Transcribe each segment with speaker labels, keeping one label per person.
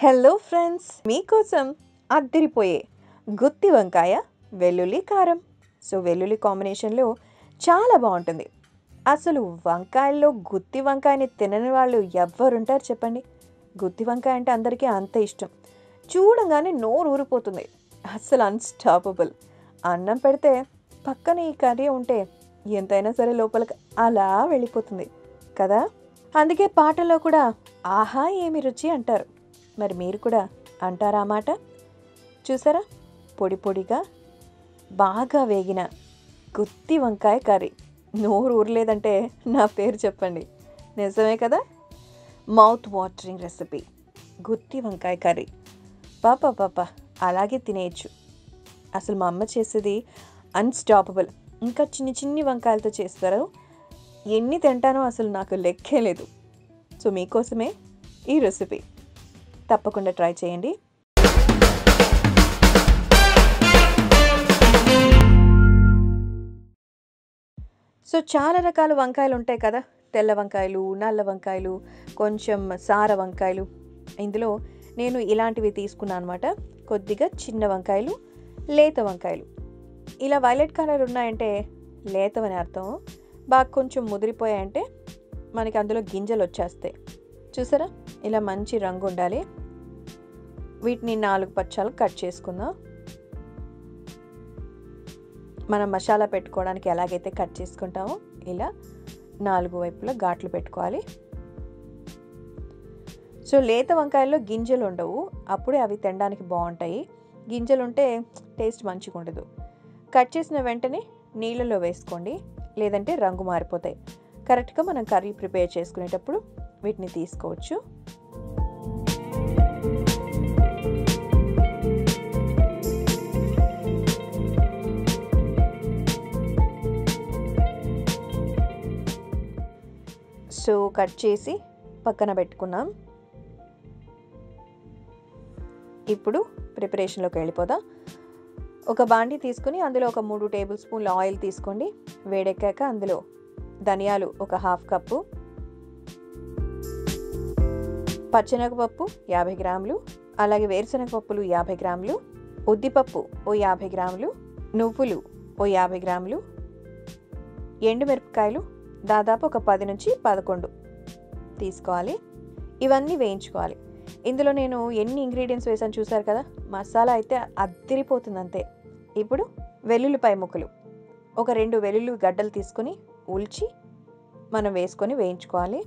Speaker 1: Hello friends, మీకోసం అద్దరిపోయే గుత్తి వంకాయ వెల్లుల్లి కారం. సో వెల్లుల్లి కాంబినేషన్లో చాలా బాగుంటుంది. అసలు వంకాయల్లో గుత్తి వంకాయని తినని వాళ్ళు ఎవ్వరుంటారు చెప్పండి? గుత్తి వంకాయ అంటే అందరికీ అంత ఇష్టం. చూడంగానే నోరు ఊరిపోతుంది. అస్సలు అన్స్టాపబుల్. అన్నం పెడితే పక్కన ఈ కర్రీ ఉంటే ఎంతైనా సరే లోపలికి అలా వెళ్ళిపోతుంది కదా. అందుకే పాటల్లో కూడా ఆహా ఏమి రుచి అంటారు. మరి మీరు కూడా అంటారా మాట? చూసారా, పొడి పొడిగా బాగా వేగిన గుత్తి వంకాయ కర్రీ. నోరు ఊరలేదంటే నా పేరు చెప్పండి. నిజమే కదా. మౌత్ వాటరింగ్ రెసిపీ గుత్తి వంకాయ కర్రీ. పాప అలాగే తినేయచ్చు. అసలు మా అమ్మ చేసేది అన్స్టాపబుల్. ఇంకా చిన్ని చిన్ని వంకాయలతో చేస్తారు. ఎన్ని తింటానో అసలు నాకు లెక్కే లేదు. సో మీకోసమే ఈ రెసిపీ. తప్పకుండా ట్రై చేయండి. సో చాలా రకాల వంకాయలు ఉంటాయి కదా. తెల్ల వంకాయలు, నల్ల వంకాయలు, కొంచెం సార వంకాయలు. ఇందులో నేను ఇలాంటివి తీసుకున్నాను అనమాట. కొద్దిగా చిన్న వంకాయలు, లేత వంకాయలు. ఇలా వైలెట్ కలర్ ఉన్నాయంటే లేతవని అర్థం. బాగా కొంచెం ముదిరిపోయాయంటే మనకి అందులో గింజలు వచ్చేస్తాయి. చూసారా, ఇలా మంచి రంగు ఉండాలి. వీటిని 4 పచ్చాలు కట్ చేసుకుందాం. మనం మసాలా పెట్టుకోవడానికి ఎలాగైతే కట్ చేసుకుంటామో ఇలా 4 వైపులా ఘాట్లు పెట్టుకోవాలి. సో లేత వంకాయల్లో గింజలు ఉండవు, అప్పుడే అవి తినడానికి బాగుంటాయి. గింజలు ఉంటే టేస్ట్ మంచిగా ఉండదు. కట్ చేసిన వెంటనే నీళ్ళలో వేసుకోండి, లేదంటే రంగు మారిపోతాయి. కరెక్ట్గా మనం కర్రీ ప్రిపేర్ చేసుకునేటప్పుడు వీటిని తీసుకోవచ్చు. సో కట్ చేసి పక్కన పెట్టుకున్నాం. ఇప్పుడు ప్రిపరేషన్లోకి వెళ్ళిపోదాం. ఒక బాండీ తీసుకుని అందులో ఒక 3 టేబుల్ స్పూన్ల ఆయిల్ తీసుకోండి. వేడెక్కాక అందులో ధనియాలు ఒక 1/2 కప్పు, పచ్చెనగపప్పు 50 గ్రాములు, అలాగే వేరుశనగ పప్పులు 50 గ్రాములు, ఉద్దిపప్పు ఓ 50 గ్రాములు, నువ్వులు ఓ 50 గ్రాములు, ఎండుమిరపకాయలు దాదాపు ఒక 10 నుంచి 11 తీసుకోవాలి. ఇవన్నీ వేయించుకోవాలి. ఇందులో నేను ఎన్ని ఇంగ్రీడియంట్స్ వేసాను చూసారు కదా. మసాలా అయితే అద్దరిపోతుంది అంతే. ఇప్పుడు వెల్లుల్లిపాయ ముక్కలు ఒక 2 వెల్లుల్లి గడ్డలు తీసుకొని ఉల్చి మనం వేసుకొని వేయించుకోవాలి.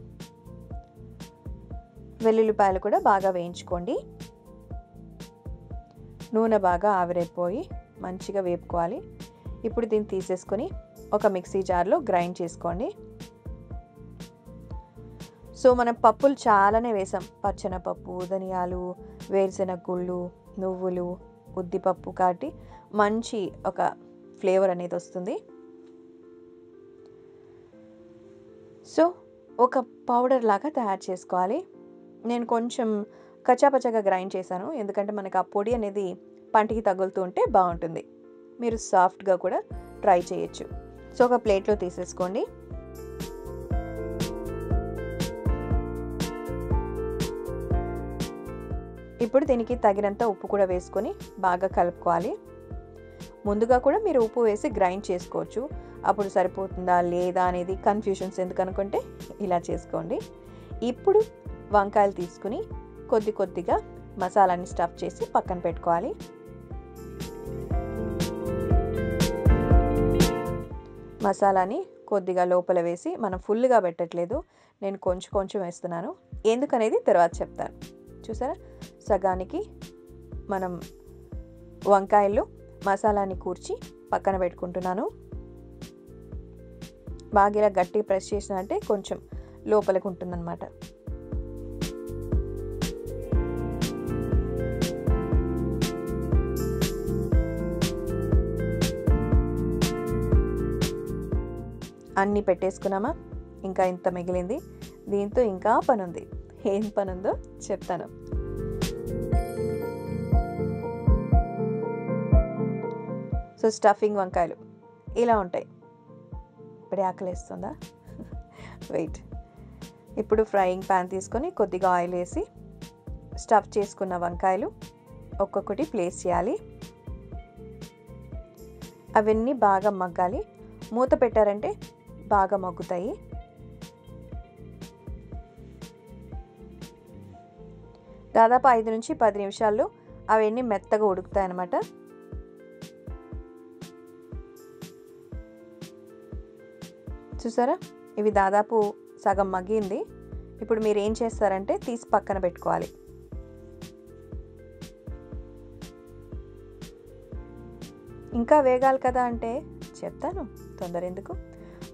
Speaker 1: వెల్లుల్లిపాయలు కూడా బాగా వేయించుకోండి. నూనె బాగా ఆవిరైపోయి మంచిగా వేపుకోవాలి. ఇప్పుడు దీన్ని తీసేసుకొని ఒక మిక్సీ జార్లో గ్రైండ్ చేసుకోండి. సో మనం పప్పులు చాలానే వేసాం. పచ్చెనపప్పు, ధనియాలు, వేరుశెనగ గుళ్ళు, నువ్వులు, ఉద్దిపప్పు కాబట్టి మంచి ఒక ఫ్లేవర్ అనేది వస్తుంది. సో ఒక పౌడర్ లాగా తయారు చేసుకోవాలి. నేను కొంచెం కచ్చాపచ్చాగా గ్రైండ్ చేశాను, ఎందుకంటే మనకి ఆ పొడి అనేది పంటికి తగులుతూ ఉంటే బాగుంటుంది. మీరు సాఫ్ట్గా కూడా ట్రై చేయొచ్చు. సో ఒక ప్లేట్లో తీసేసుకోండి. ఇప్పుడు దీనికి తగినంత ఉప్పు కూడా వేసుకొని బాగా కలుపుకోవాలి. ముందుగా కూడా మీరు ఉప్పు వేసి గ్రైండ్ చేసుకోవచ్చు. అప్పుడు సరిపోతుందా లేదా అనేది కన్ఫ్యూషన్స్ ఎందుకు అనుకుంటే ఇలా చేసుకోండి. ఇప్పుడు వంకాయలు తీసుకుని కొద్ది కొద్దిగా మసాలాని స్టఫ్ చేసి పక్కన పెట్టుకోవాలి. మసాలాని కొద్దిగా లోపల వేసి, మనం ఫుల్గా పెట్టట్లేదు, నేను కొంచెం కొంచెం వేస్తున్నాను. ఎందుకనేది తర్వాత చెప్తాను. చూసారా, సగానికి మనం వంకాయలు మసాలాని కూర్చి పక్కన పెట్టుకుంటున్నాను. బాగా ఇలా గట్టి ప్రెస్ చేసినంటే కొంచెం లోపలికి ఉంటుందన్నమాట. అన్నీ పెట్టేసుకున్నామా? ఇంకా ఇంత మిగిలింది. దీంతో ఇంకా పని ఉంది. ఏం పని ఉందో చెప్తాను. సో స్టఫింగ్ వంకాయలు ఇలా ఉంటాయి. ఇప్పుడే ఆకలేస్తుందా? వెయిట్. ఇప్పుడు ఫ్రైయింగ్ ప్యాన్ తీసుకొని కొద్దిగా ఆయిల్ వేసి స్టఫ్ చేసుకున్న వంకాయలు ఒక్కొక్కటి ప్లేస్ చేయాలి. అవన్నీ బాగా మగ్గాలి. మూత పెట్టారంటే బాగా మగ్గుతాయి. దాదాపు 5 నుంచి 10 నిమిషాల్లో అవన్నీ మెత్తగా ఉడుకుతాయి అన్నమాట. చూసారా, ఇవి దాదాపు సగం మగ్గింది. ఇప్పుడు మీరు ఏం చేస్తారంటే తీసి పక్కన పెట్టుకోవాలి. ఇంకా వేగాలి కదా అంటే చెప్తాను, తొందర ఎందుకు.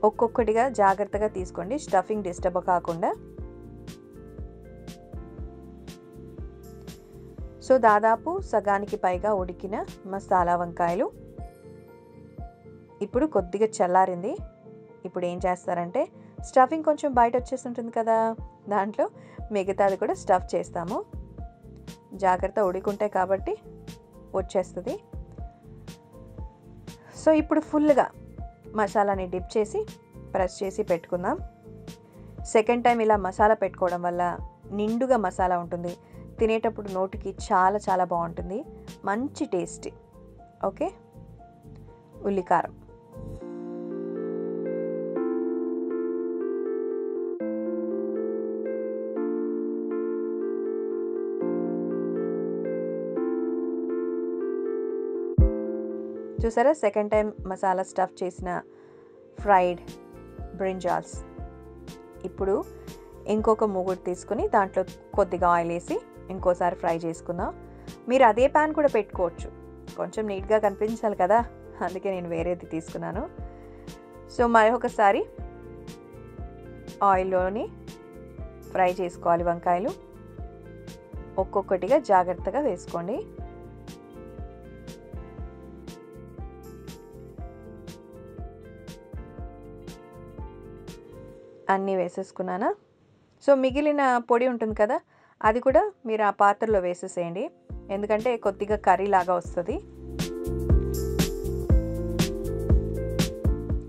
Speaker 1: ఒక్కొక్కటిగా జాగ్రత్తగా తీసుకోండి, స్టఫింగ్ డిస్టర్బ్ కాకుండా. సో దాదాపు సగానికి పైగా ఉడికిన మసాలా వంకాయలు. ఇప్పుడు కొద్దిగా చల్లారింది. ఇప్పుడు ఏం చేస్తారంటే స్టఫింగ్ కొంచెం బయట వచ్చేసి ఉంటుంది కదా, దాంట్లో మిగతాది కూడా స్టఫ్ చేస్తాము. జాగ్రత్త, ఉడికుంటాయి కాబట్టి వచ్చేస్తుంది. సో ఇప్పుడు ఫుల్గా మసాలాని డిప్ చేసి ప్రెస్ చేసి పెట్టుకుందాం. సెకండ్ టైం ఇలా మసాలా పెట్టుకోవడం వల్ల నిండుగా మసాలా ఉంటుంది. తినేటప్పుడు నోటికి చాలా చాలా బాగుంటుంది, మంచి టేస్టీ. ఓకే, ఉల్లికారం. చూసారా, సెకండ్ టైం మసాలా స్టఫ్ చేసిన ఫ్రైడ్ బ్రింజాల్స్. ఇప్పుడు ఇంకొక మూగుడు తీసుకుని దాంట్లో కొద్దిగా ఆయిల్ వేసి ఇంకోసారి ఫ్రై చేసుకుందాం. మీరు అదే ప్యాన్ కూడా పెట్టుకోవచ్చు, కొంచెం నీట్గా కనిపించాలి కదా, అందుకే నేను వేరేది తీసుకున్నాను. సో మరొకసారి ఆయిల్లోని ఫ్రై చేసుకోవాలి వంకాయలు. ఒక్కొక్కటిగా జాగ్రత్తగా వేసుకోండి. అన్నీ వేసేసుకున్నానా? సో మిగిలిన పొడి ఉంటుంది కదా, అది కూడా మీరు ఆ పాత్రలో వేసేసేయండి, ఎందుకంటే కొద్దిగా కర్రీ లాగా వస్తుంది.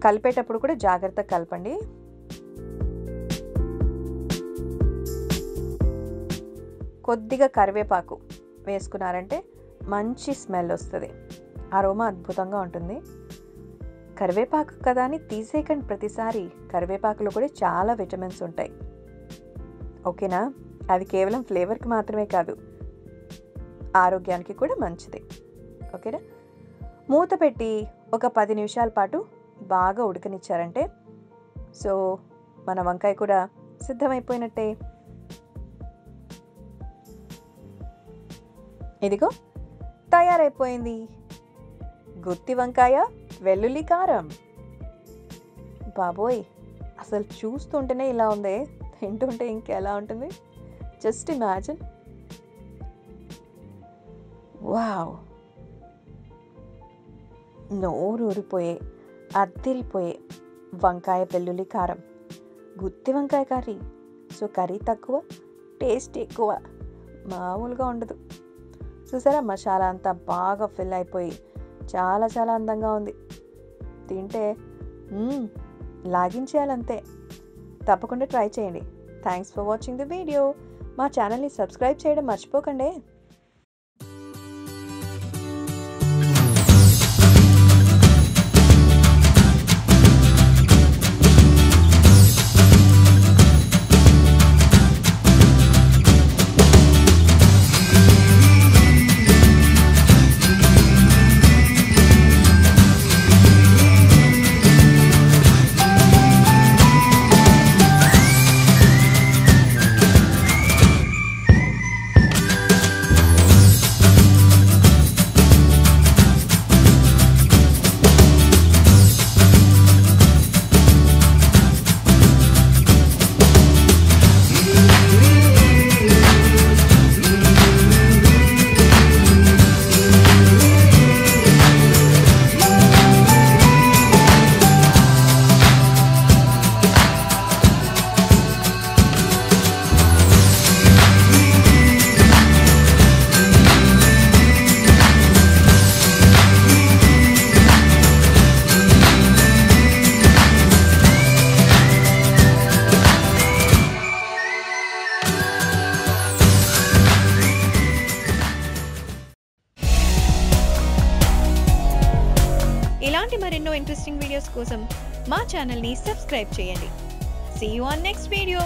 Speaker 1: కలిపేటప్పుడు కూడా జాగ్రత్తగా కలపండి. కొద్దిగా కరివేపాకు వేసుకున్నారంటే మంచి స్మెల్ వస్తుంది, అరోమా అద్భుతంగా ఉంటుంది. కరివేపాకు కదా అని తీసేయకండి ప్రతిసారి, కరివేపాకులో కూడా చాలా విటమిన్స్ ఉంటాయి. ఓకేనా, అది కేవలం ఫ్లేవర్కి మాత్రమే కాదు, ఆరోగ్యానికి కూడా మంచిది. ఓకేనా, మూత పెట్టి ఒక 10 నిమిషాల పాటు బాగా ఉడకనిచ్చారంటే సో మన వంకాయ కూడా సిద్ధమైపోయినట్టే. ఇదిగో తయారైపోయింది, గుత్తి వంకాయ వెల్లుల్లి కారం. బాబోయ్, అసలు చూస్తుంటేనే ఇలా ఉంది, తింటుంటే ఇంకెలా ఉంటుంది, జస్ట్ ఇమాజిన్. వావ్, నోరు ఊరిపోయే అద్దిరిపోయే వంకాయ వెల్లుల్లి కారం, గుత్తి వంకాయ కర్రీ. సో కర్రీ తక్కువ, టేస్ట్ ఎక్కువ, మామూలుగా ఉండదు. చూసారా, మసాలా అంతా బాగా ఫిల్ అయిపోయి చాలా చాలా అందంగా ఉంది. తింటే లాగించేయాలంతే. తప్పకుండా ట్రై చేయండి. Thanks for watching the video. మా ఛానల్ని సబ్స్క్రైబ్ చేయడం మర్చిపోకండి. ఇలాంటి మరెన్నో ఇంట్రెస్టింగ్ వీడియోస్ కోసం మా ఛానల్ని సబ్స్క్రైబ్ చేయండి. See you on next video.